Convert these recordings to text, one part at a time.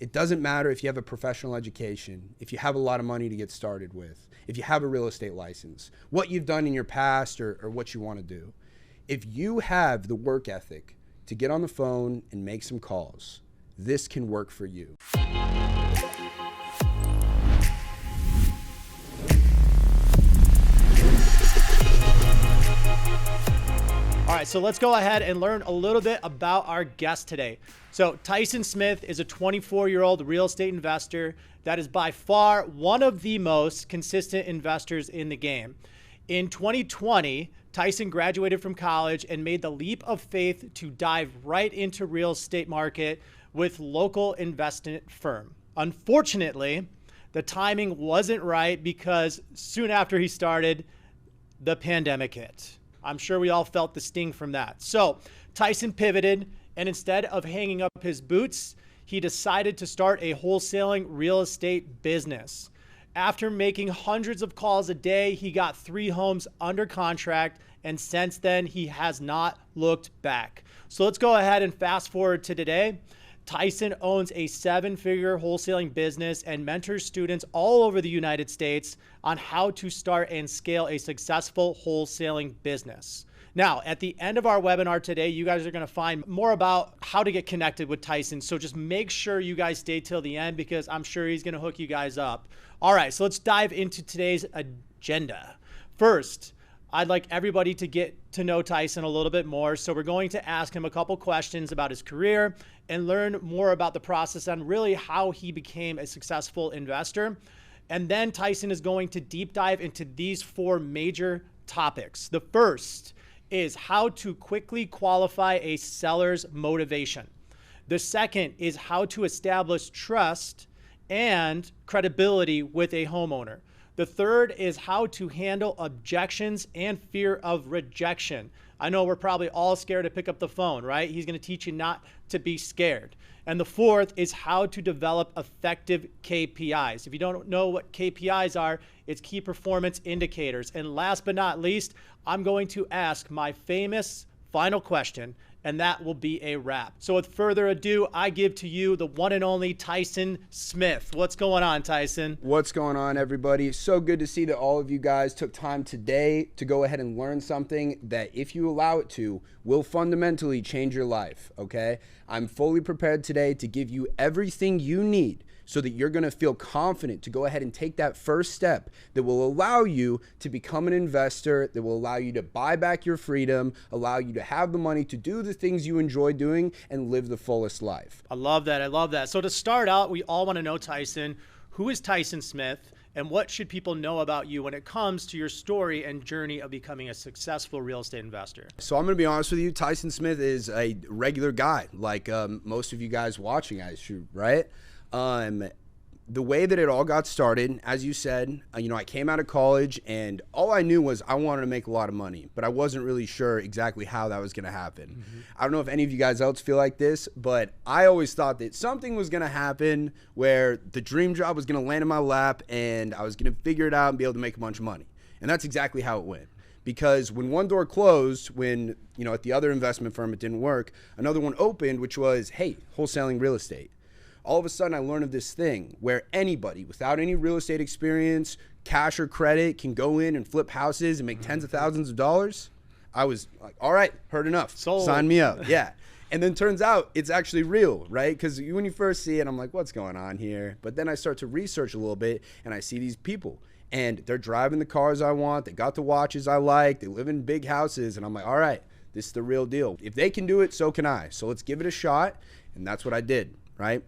It doesn't matter if you have a professional education, if you have a lot of money to get started with, if you have a real estate license, what you've done in your past or what you want to do. If you have the work ethic to get on the phone and make some calls, this can work for you. All right, so let's go ahead and learn a little bit about our guest today. So Tyson Smith is a 24-year-old real estate investor that is by far one of the most consistent investors in the game. In 2020, Tyson graduated from college and made the leap of faith to dive right into real estate market with local investment firm. Unfortunately, the timing wasn't right because soon after he started, the pandemic hit. I'm sure we all felt the sting from that. So Tyson pivoted, and instead of hanging up his boots, he decided to start a wholesaling real estate business. After making hundreds of calls a day, he got 3 homes under contract, and since then, he has not looked back. So let's go ahead and fast forward to today. Tyson owns a 7-figure wholesaling business and mentors students all over the United States on how to start and scale a successful wholesaling business. Now, at the end of our webinar today, you guys are going to find more about how to get connected with Tyson. So just make sure you guys stay till the end because I'm sure he's going to hook you guys up. All right, so let's dive into today's agenda. First, I'd like everybody to get to know Tyson a little bit more. So we're going to ask him a couple questions about his career and learn more about the process and really how he became a successful investor. And then Tyson is going to deep dive into these 4 major topics. The first is how to quickly qualify a seller's motivation. The second is how to establish trust and credibility with a homeowner. The third is how to handle objections and fear of rejection. I know we're probably all scared to pick up the phone, right? He's going to teach you not to be scared. And the fourth is how to develop effective KPIs. If you don't know what KPIs are, it's key performance indicators. And last but not least, I'm going to ask my famous final question, and that will be a wrap. So with further ado, I give to you the one and only Tyson Smith. What's going on, Tyson? What's going on, everybody? So good to see that all of you guys took time today to go ahead and learn something that, if you allow it to, will fundamentally change your life, okay? I'm fully prepared today to give you everything you need so that you're going to feel confident to go ahead and take that first step that will allow you to become an investor, that will allow you to buy back your freedom, allow you to have the money to do the things you enjoy doing and live the fullest life. I love that. I love that. So to start out, we all want to know, Tyson, who is Tyson Smith and what should people know about you when it comes to your story and journey of becoming a successful real estate investor? So I'm going to be honest with you, Tyson Smith is a regular guy, like most of you guys watching, I assume, right? The way that it all got started, as you said, I came out of college and all I knew was I wanted to make a lot of money, but I wasn't really sure exactly how that was going to happen. Mm-hmm. I don't know if any of you guys else feel like this, but I always thought that something was going to happen where the dream job was going to land in my lap and I was going to figure it out and be able to make a bunch of money. And that's exactly how it went. Because when one door closed, when, at the other investment firm it didn't work, another one opened, which was, hey, wholesaling real estate. All of a sudden I learned of this thing where anybody without any real estate experience, cash or credit, can go in and flip houses and make tens of thousands of dollars. I was like, all right, heard enough. Sold. Sign me up. Yeah. And then turns out it's actually real, right? Because when you first see it, I'm like, what's going on here? But then I start to research a little bit and I see these people and they're driving the cars I want. They got the watches I like. They live in big houses. And I'm like, all right, this is the real deal. If they can do it, so can I. So let's give it a shot. And that's what I did, right?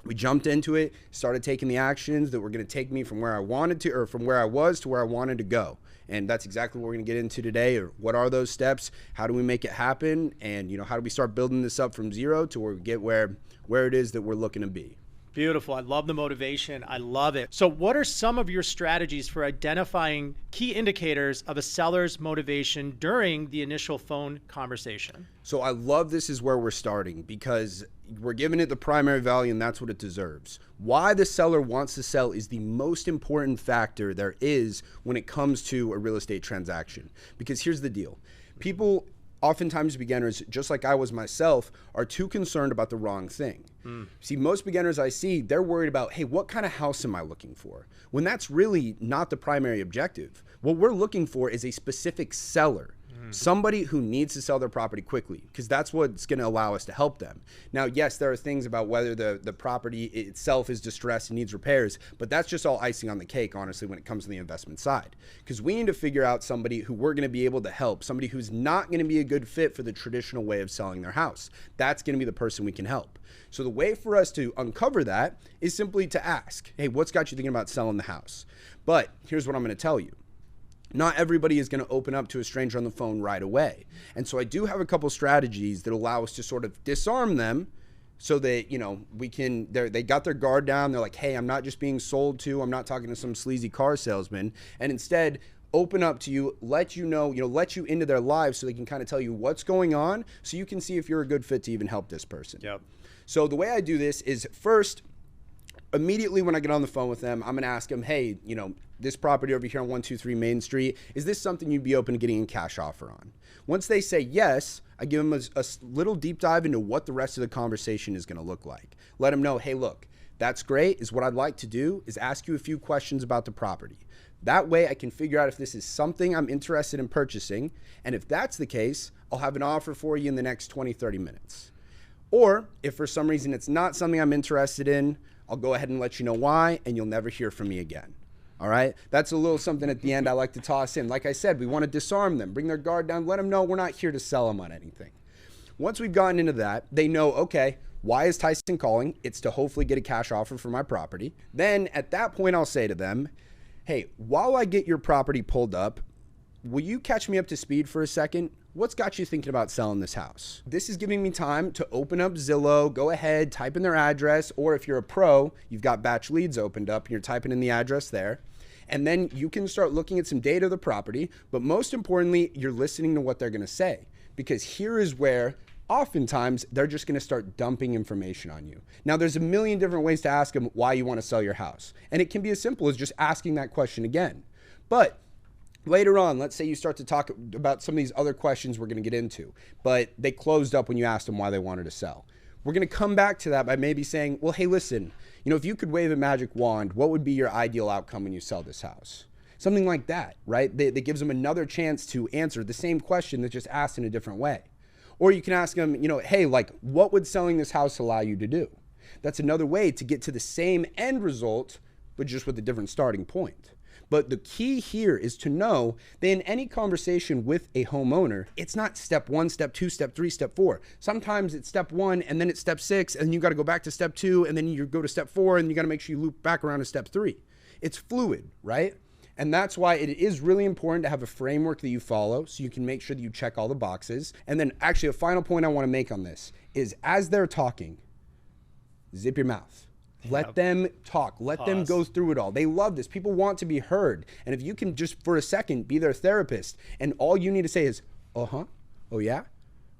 We jumped into it, started taking the actions that were going to take me from where I wanted to, or from where I was to where I wanted to go. And that's exactly what we're going to get into today. Or what are those steps? How do we make it happen? And, how do we start building this up from zero to where we get where it is that we're looking to be? Beautiful. I love the motivation. I love it. So what are some of your strategies for identifying key indicators of a seller's motivation during the initial phone conversation? So I love this is where we're starting because we're giving it the primary value and that's what it deserves. Why the seller wants to sell is the most important factor there is when it comes to a real estate transaction. Because here's the deal. People oftentimes beginners, just like I was myself, are too concerned about the wrong thing. See, most beginners I see, they're worried about, hey, what kind of house am I looking for? When that's really not the primary objective. What we're looking for is a specific seller. Somebody who needs to sell their property quickly, because that's what's going to allow us to help them. Now, yes, there are things about whether the property itself is distressed and needs repairs, but that's just all icing on the cake, honestly, when it comes to the investment side. Because we need to figure out somebody who we're going to be able to help, somebody who's not going to be a good fit for the traditional way of selling their house. That's going to be the person we can help. So the way for us to uncover that is simply to ask, hey, what's got you thinking about selling the house? But here's what I'm going to tell you. Not everybody is going to open up to a stranger on the phone right away. And so I do have a couple strategies that allow us to sort of disarm them so that, you know, they got their guard down. They're like, hey, I'm not just being sold to, I'm not talking to some sleazy car salesman. And instead, open up to you, let you know, let you into their lives so they can kind of tell you what's going on so you can see if you're a good fit to even help this person. Yep. So the way I do this is first, immediately when I get on the phone with them, I'm going to ask them, hey, this property over here on 123 Main Street, is this something you'd be open to getting a cash offer on? Once they say yes, I give them a little deep dive into what the rest of the conversation is going to look like. Let them know, hey, look, that's great. Is what I'd like to do is ask you a few questions about the property. That way I can figure out if this is something I'm interested in purchasing. And if that's the case, I'll have an offer for you in the next 20, 30 minutes. Or if for some reason it's not something I'm interested in, I'll go ahead and let you know why, and you'll never hear from me again. All right? That's a little something at the end I like to toss in. Like I said, we want to disarm them, bring their guard down, let them know we're not here to sell them on anything. Once we've gotten into that, they know, okay, why is Tyson calling? It's to hopefully get a cash offer for my property. Then at that point, I'll say to them, hey, while I get your property pulled up, will you catch me up to speed for a second? What's got you thinking about selling this house? This is giving me time to open up Zillow, go ahead, type in their address, or if you're a pro, you've got Batch Leads opened up and you're typing in the address there. And then you can start looking at some data of the property, but most importantly, you're listening to what they're gonna say. Because here is where oftentimes they're just gonna start dumping information on you. Now there's a million different ways to ask them why you wanna sell your house. And it can be as simple as just asking that question again. But later on, let's say you start to talk about some of these other questions we're going to get into, but they closed up when you asked them why they wanted to sell. We're going to come back to that by maybe saying, well, hey, listen, if you could wave a magic wand, what would be your ideal outcome when you sell this house? Something like that, right? That gives them another chance to answer the same question that's just asked in a different way. Or you can ask them, hey, what would selling this house allow you to do? That's another way to get to the same end result, but just with a different starting point. But the key here is to know that in any conversation with a homeowner, it's not step 1, step 2, step 3, step 4. Sometimes it's step 1 and then it's step 6 and you got to go back to step 2 and then you go to step 4 and you got to make sure you loop back around to step 3. It's fluid, right? And that's why it is really important to have a framework that you follow so you can make sure that you check all the boxes. And then actually a final point I want to make on this is as they're talking, zip your mouth. Let them talk. Let them go through it all. They love this. People want to be heard. And if you can just for a second be their therapist and all you need to say is, uh-huh, oh yeah,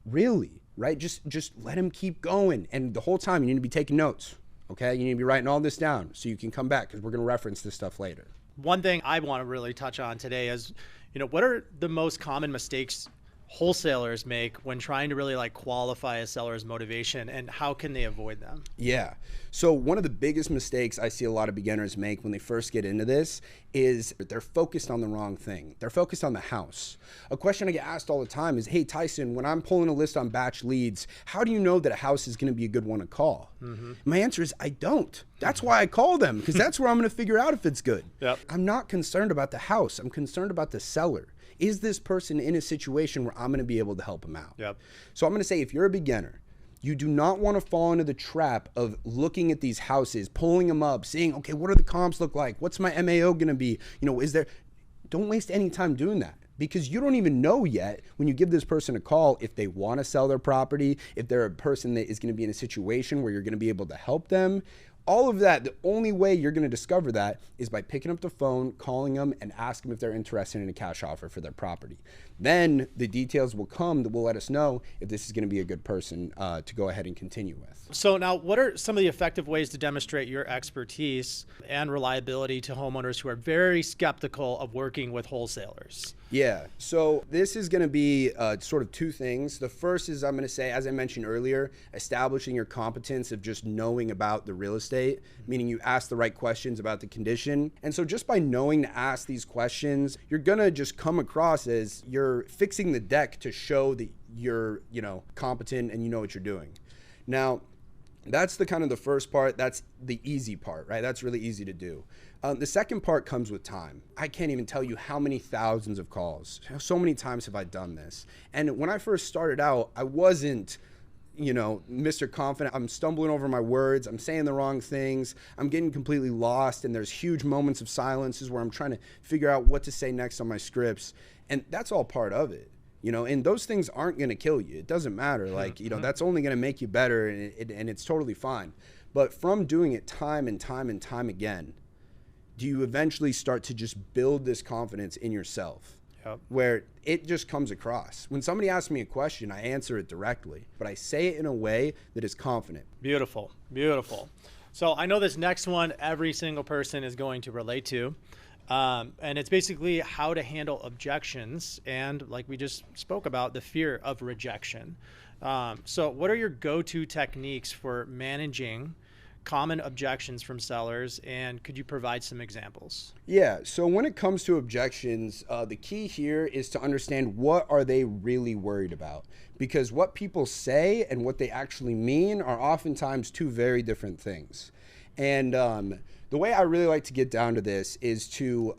really, right? Just let them keep going. And the whole time you need to be taking notes, okay? You need to be writing all this down so you can come back because we're going to reference this stuff later. One thing I want to really touch on today is, what are the most common mistakes wholesalers make when trying to really qualify a seller's motivation, and how can they avoid them? Yeah. So one of the biggest mistakes I see a lot of beginners make when they first get into this is they're focused on the wrong thing. They're focused on the house. A question I get asked all the time is, hey, Tyson, when I'm pulling a list on Batch Leads, how do you know that a house is going to be a good one to call? My answer is I don't. That's why I call them, because that's where I'm going to figure out if it's good. Yep. I'm not concerned about the house. I'm concerned about the seller. Is this person in a situation where I'm going to be able to help them out? Yep. So I'm going to say, if you're a beginner, you do not want to fall into the trap of looking at these houses, pulling them up, seeing, okay, what do the comps look like? What's my MAO going to be? Don't waste any time doing that, because you don't even know yet when you give this person a call if they want to sell their property, if they're a person that is going to be in a situation where you're going to be able to help them. All of that, the only way you're going to discover that is by picking up the phone, calling them, and asking them if they're interested in a cash offer for their property. Then the details will come that will let us know if this is going to be a good person to go ahead and continue with. So now, what are some of the effective ways to demonstrate your expertise and reliability to homeowners who are very skeptical of working with wholesalers? Yeah, so this is going to be sort of two things. The first is I'm going to say, as I mentioned earlier, establishing your competence of just knowing about the real estate, meaning you ask the right questions about the condition. And so just by knowing to ask these questions, you're going to just come across as you're fixing the deck to show that you're, competent and you know what you're doing. Now, that's the kind of the first part. That's the easy part, right? That's really easy to do. The second part comes with time. I can't even tell you how many thousands of calls. So many times have I done this. And when I first started out, I wasn't, Mr. Confident. I'm stumbling over my words. I'm saying the wrong things. I'm getting completely lost. And there's huge moments of silences where I'm trying to figure out what to say next on my scripts. And that's all part of it. And those things aren't going to kill you. It doesn't matter. Like, that's only going to make you better, and it's totally fine. But from doing it time and time and time again, do you eventually start to just build this confidence in yourself? Yep. Where it just comes across. When somebody asks me a question, I answer it directly, but I say it in a way that is confident. Beautiful, beautiful. So I know this next one, every single person is going to relate to. And it's basically how to handle objections and, like we just spoke about, the fear of rejection. So what are your go-to techniques for managing common objections from sellers, and could you provide some examples? Yeah, so when it comes to objections, the key here is to understand what are they really worried about, because what people say and what they actually mean are oftentimes two very different things. And the way I really like to get down to this is to,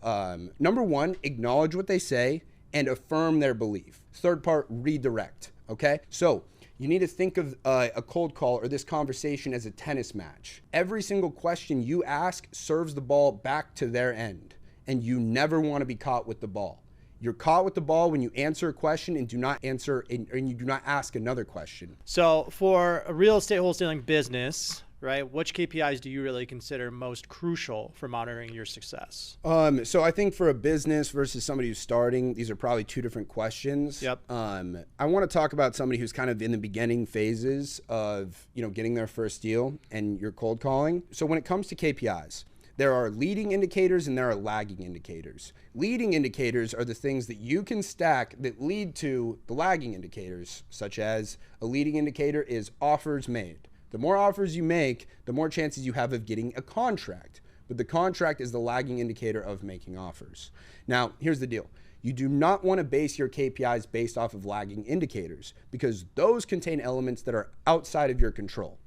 number one, acknowledge what they say and affirm their belief. Third part, redirect, okay? So you need to think of a cold call or this conversation as a tennis match. Every single question you ask serves the ball back to their end, and you never want to be caught with the ball. You're caught with the ball when you answer a question and do not answer and you do not ask another question. So for a real estate wholesaling business, right, which KPIs do you really consider most crucial for monitoring your success? So I think for a business versus somebody who's starting, these are probably two different questions. Yep. I want to talk about somebody who's kind of in the beginning phases of, getting their first deal and you're cold calling. So when it comes to KPIs, there are leading indicators and there are lagging indicators. Leading indicators are the things that you can stack that lead to the lagging indicators, such as a leading indicator is offers made. The more offers you make, the more chances you have of getting a contract. But the contract is the lagging indicator of making offers. Now, here's the deal. You do not want to base your KPIs based off of lagging indicators because those contain elements that are outside of your control.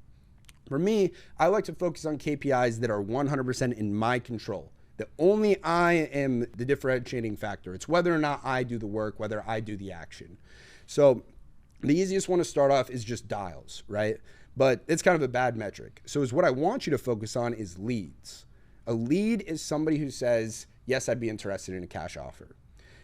For me, I like to focus on KPIs that are 100% in my control, that only I am the differentiating factor. It's whether or not I do the work, whether I do the action. So the easiest one to start off is just dials, right? But it's kind of a bad metric. So what I want you to focus on is leads. A lead is somebody who says, yes, I'd be interested in a cash offer.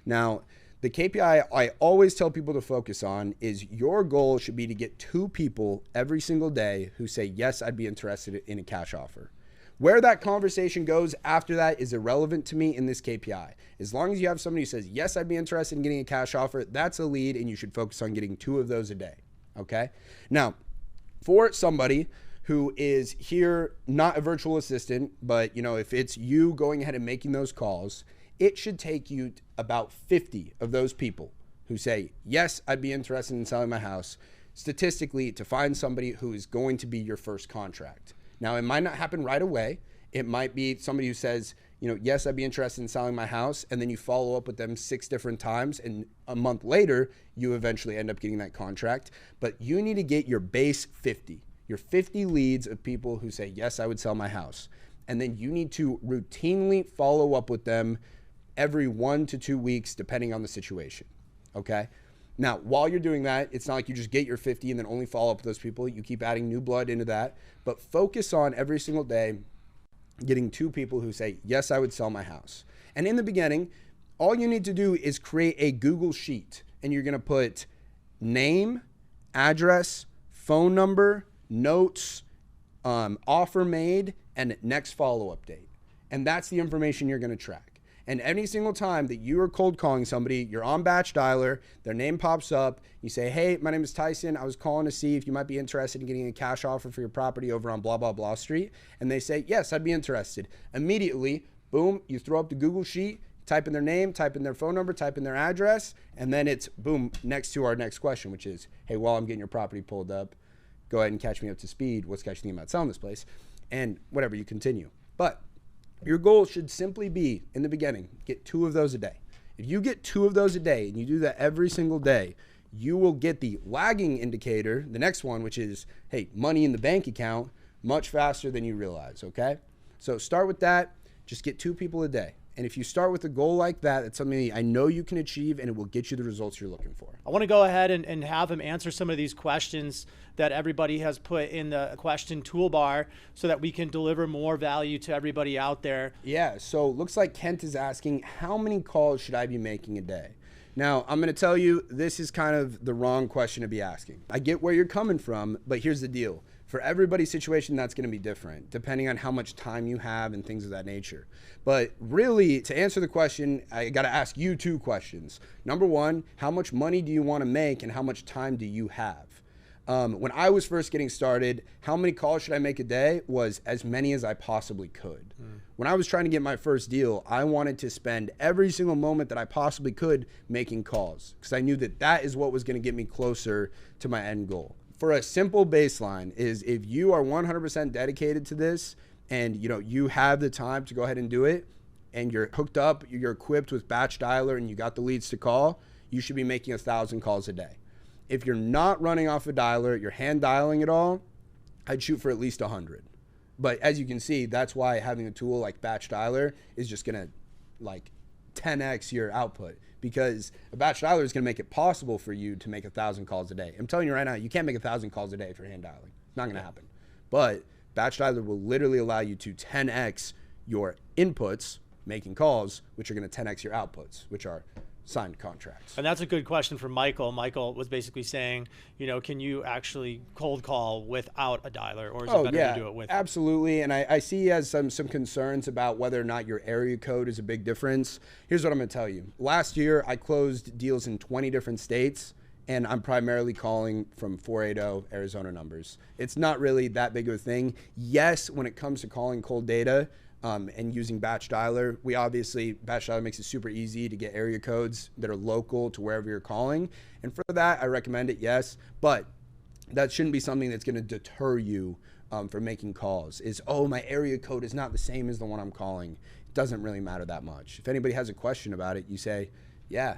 Now, the KPI I always tell people to focus on is your goal should be to get 2 people every single day who say, yes, I'd be interested in a cash offer. Where that conversation goes after that is irrelevant to me in this KPI. As long as you have somebody who says, yes, I'd be interested in getting a cash offer, that's a lead and you should focus on getting 2 of those a day, okay? Now, for somebody who is here, not a virtual assistant, but if it's you going ahead and making those calls, it should take you about 50 of those people who say, yes, I'd be interested in selling my house, statistically, to find somebody who is going to be your first contract. Now, it might not happen right away. It might be somebody who says, yes, I'd be interested in selling my house. And then you follow up with them 6 different times. And a month later, you eventually end up getting that contract. But you need to get your base 50, your 50 leads of people who say, yes, I would sell my house. And then you need to routinely follow up with them every 1 to 2 weeks, depending on the situation. Okay. Now, while you're doing that, it's not like you just get your 50 and then only follow up with those people. You keep adding new blood into that, but focus on every single day getting 2 people who say, yes, I would sell my house. And in the beginning, all you need to do is create a Google sheet and you're going to put name, address, phone number, notes, offer made, and next follow-up date. And that's the information you're going to track. And any single time that you are cold calling somebody, you're on Batch Dialer, their name pops up, you say, hey, my name is Tyson. I was calling to see if you might be interested in getting a cash offer for your property over on blah, blah, blah street. And they say, yes, I'd be interested. Immediately, boom, you throw up the Google sheet, type in their name, type in their phone number, type in their address, and then it's boom, next to our next question, which is, hey, while I'm getting your property pulled up, go ahead and catch me up to speed. What's got you thinking about selling this place? And whatever, you continue. But your goal should simply be, in the beginning, get 2 of those a day. If you get 2 of those a day and you do that every single day, you will get the lagging indicator, the next one, which is, hey, money in the bank account, much faster than you realize, okay? So start with that. Just get 2 people a day. And if you start with a goal like that, it's something I know you can achieve, and it will get you the results you're looking for. I want to go ahead and have him answer some of these questions that everybody has put in the question toolbar so that we can deliver more value to everybody out there. Yeah, so looks like Kent is asking, how many calls should I be making a day? Now, I'm going to tell you, this is kind of the wrong question to be asking. I get where you're coming from, but here's the deal. For everybody's situation, that's going to be different, depending on how much time you have and things of that nature. But really, to answer the question, I got to ask you 2 questions. Number 1, how much money do you want to make and how much time do you have? When I was first getting started, how many calls should I make a day was as many as I possibly could. When I was trying to get my first deal, I wanted to spend every single moment that I possibly could making calls because I knew that that is what was going to get me closer to my end goal. For a simple baseline is if you are 100% dedicated to this and you have the time to go ahead and do it and you're hooked up, you're equipped with Batch Dialer and you got the leads to call, you should be making 1,000 calls a day. If you're not running off a dialer, you're hand dialing it all, I'd shoot for at least 100. But as you can see, that's why having a tool like Batch Dialer is just going to 10x your output. Because a batch dialer is going to make it possible for you to make 1,000 calls a day. I'm telling you right now, you can't make 1,000 calls a day if you're hand dialing. It's not going to happen. But batch dialer will literally allow you to 10x your inputs, making calls, which are going to 10x your outputs, which are signed contracts. And that's a good question for Michael. Michael was basically saying, can you actually cold call without a dialer, or is it better to do it with? Absolutely. And I see he has some concerns about whether or not your area code is a big difference. Here's what I'm going to tell you. Last year, I closed deals in 20 different states, and I'm primarily calling from 480 Arizona numbers. It's not really that big of a thing. Yes, when it comes to calling cold data, and using Batch Dialer, Batch Dialer makes it super easy to get area codes that are local to wherever you're calling. And for that, I recommend it, yes. But that shouldn't be something that's going to deter you from making calls. My area code is not the same as the one I'm calling. It doesn't really matter that much. If anybody has a question about it, you say, yeah.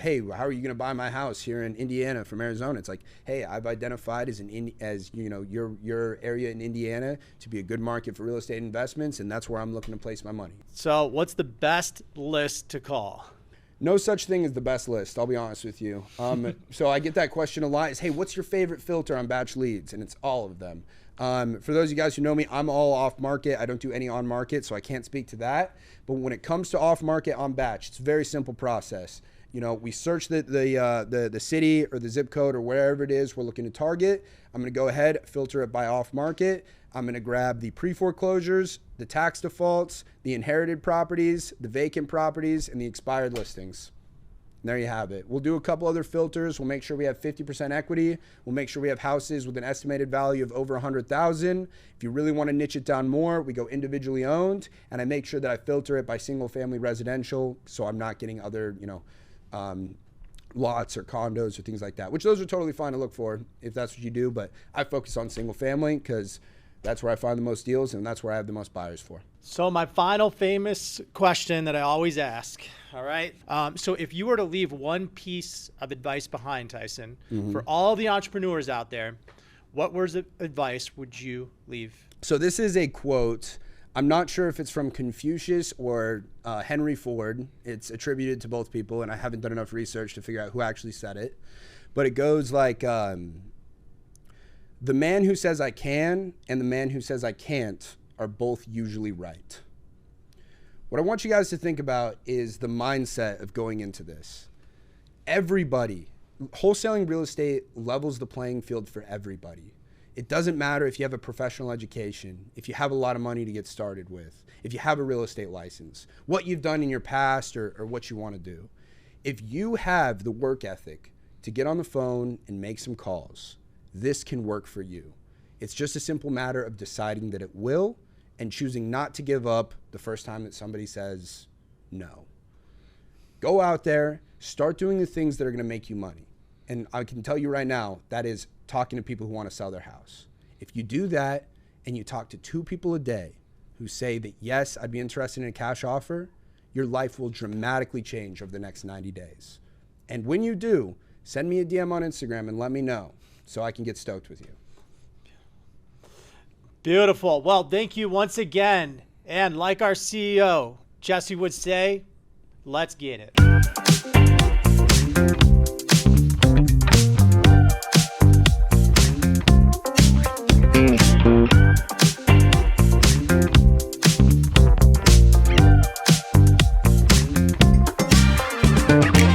Hey, how are you going to buy my house here in Indiana from Arizona? It's like, hey, I've identified your area in Indiana to be a good market for real estate investments, and that's where I'm looking to place my money. So what's the best list to call? No such thing as the best list, I'll be honest with you. So I get that question a lot is, hey, what's your favorite filter on batch leads? And it's all of them. For those of you guys who know me, I'm all off market. I don't do any on market, so I can't speak to that. But when it comes to off market on batch, it's a very simple process. We search the city or the zip code or wherever it is we're looking to target. I'm going to go ahead, filter it by off market. I'm going to grab the pre-foreclosures, the tax defaults, the inherited properties, the vacant properties, and the expired listings. And there you have it. We'll do a couple other filters. We'll make sure we have 50% equity. We'll make sure we have houses with an estimated value of over 100,000. If you really want to niche it down more, we go individually owned, and I make sure that I filter it by single family residential, so I'm not getting other, lots or condos or things like that, which those are totally fine to look for if that's what you do. But I focus on single family because that's where I find the most deals and that's where I have the most buyers for. So my final famous question that I always ask, all right? So if you were to leave one piece of advice behind, Tyson, for all the entrepreneurs out there, what words of advice would you leave? So this is a quote. I'm not sure if it's from Confucius or Henry Ford. It's attributed to both people, and I haven't done enough research to figure out who actually said it. But it goes like, the man who says I can and the man who says I can't are both usually right. What I want you guys to think about is the mindset of going into this. Everybody, wholesaling real estate levels the playing field for everybody. It doesn't matter if you have a professional education, if you have a lot of money to get started with, if you have a real estate license, what you've done in your past or what you want to do. If you have the work ethic to get on the phone and make some calls, this can work for you. It's just a simple matter of deciding that it will and choosing not to give up the first time that somebody says No. Go out there, start doing the things that are going to make you money. And I can tell you right now, that is talking to people who want to sell their house. If you do that and you talk to 2 people a day who say that, yes, I'd be interested in a cash offer, your life will dramatically change over the next 90 days. And when you do, send me a DM on Instagram and let me know so I can get stoked with you. Beautiful. Well, thank you once again. And like our CEO, Jesse would say, let's get it.